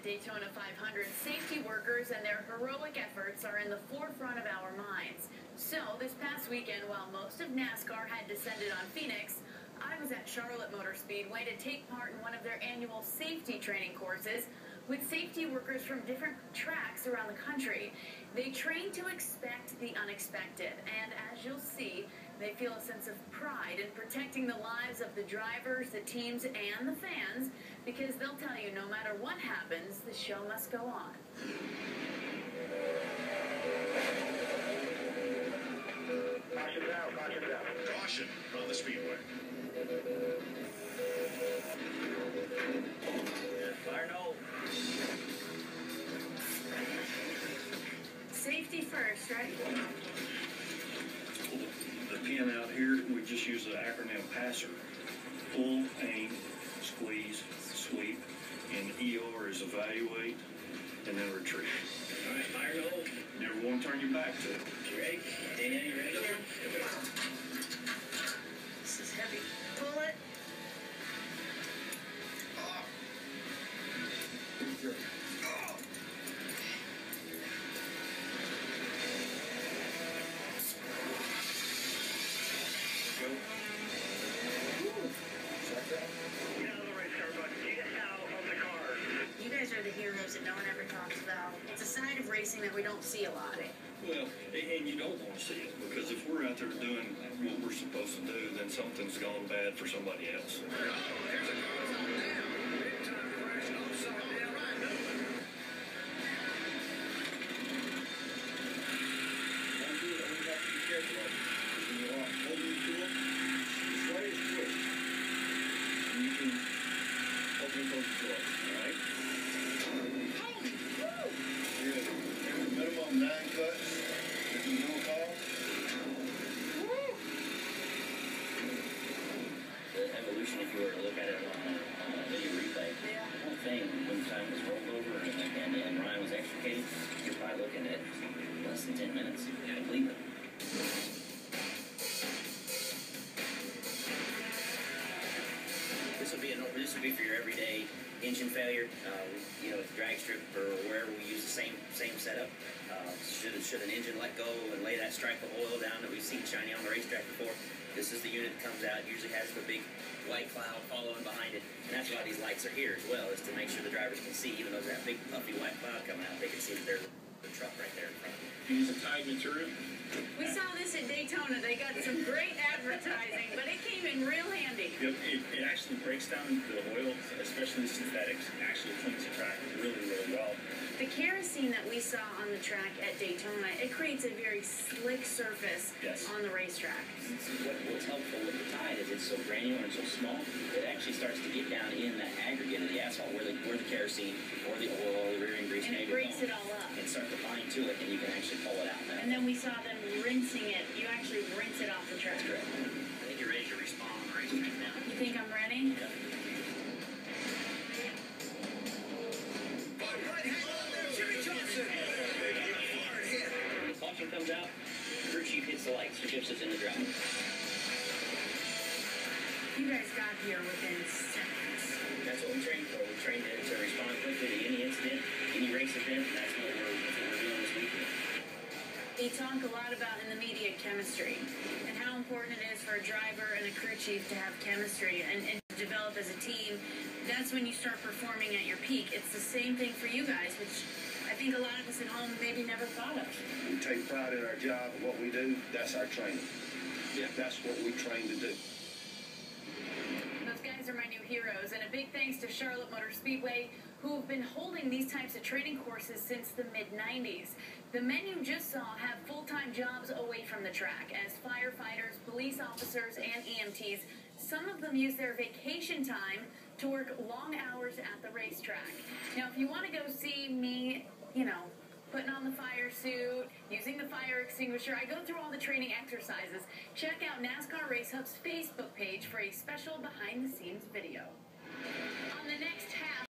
Daytona 500, safety workers and their heroic efforts are in the forefront of our minds. So, this past weekend, while most of NASCAR had descended on Phoenix, I was at Charlotte Motor Speedway to take part in one of their annual safety training courses with safety workers from different tracks around the country. They train to expect the unexpected, and as you'll see, they feel a sense of pride in protecting the lives of the drivers, the teams, and the fans, because they'll tell you no matter what happens, the show must go on. Caution out, caution out. Caution on the speedway. Fire no. Safety first, right? The pin out here, we just use the acronym PASSER. Pull, aim, squeeze, sweep, and ER is evaluate, and then retrieve. All right, fire no. Never want to turn your back to it. You ready? Dana, you ready? Yeah. This is heavy. Pull it. You guys are the heroes that no one ever talks about. It's a side of racing that we don't see a lot. Well, and you don't want to see it, because if we're out there doing what we're supposed to do, then something's gone bad for somebody else. If you were to look at it on a video replay, the whole thing, when the time was rolled over and Ryan was extricated, you're probably looking at less than 10 minutes completely. This would be for your everyday engine failure. You know, with the drag strip or wherever we use the same setup. Should an engine let go and lay that stripe of oil down that we've seen shiny on the racetrack before? This is the unit that comes out. Usually has the big white cloud following behind it, and that's why these lights are here as well, is to make sure the drivers can see, even though there's that big puffy white cloud coming out, they can see that there's the truck right there in front of them. Use a Tide material. We saw this at Daytona. They got some great advertising, but it came in real handy. Yep, it actually breaks down the oil, especially the synthetics. It actually cleans the track really, really well. The kerosene that we saw on the track at Daytona, it creates a very slick surface on the racetrack. What's helpful with the Tide is it's so granular and so small, it actually starts to get down in the aggregate of the asphalt where the kerosene or the oil or the rear end grease and it breaks it all up. And start to bind to it, and you can actually pull it out. And then we saw them rinsing it. You actually rinse it off the track. That's correct. I think you're ready to respond on the racetrack now. You think I'm ready? Yeah. Shaun Johnson. When the caution comes out, the crew chief hits the lights, shifts us in the drive. You guys got here within seconds. That's what we trained for. We trained to respond quickly to any incident, any race event, and that's what we're doing this weekend. They talk a lot about in the media chemistry and how important it is for a driver and a crew chief to have chemistry and develop as a team. That's when you start performing at your peak. It's the same thing for you guys, which I think a lot of us at home maybe never thought of. We take pride in our job and what we do. That's our training. Yeah, that's what we train to do. Those guys are my new heroes, and a big thanks to Charlotte Motor Speedway, who have been holding these types of training courses since the mid-90s. The men you just saw have full-time jobs away from the track as firefighters, police officers, and EMTs. Some of them use their vacation time to work long hours at the racetrack. Now, if you want to go see me, putting on the fire suit, using the fire extinguisher, I go through all the training exercises. Check out NASCAR Race Hub's Facebook page for a special behind-the-scenes video.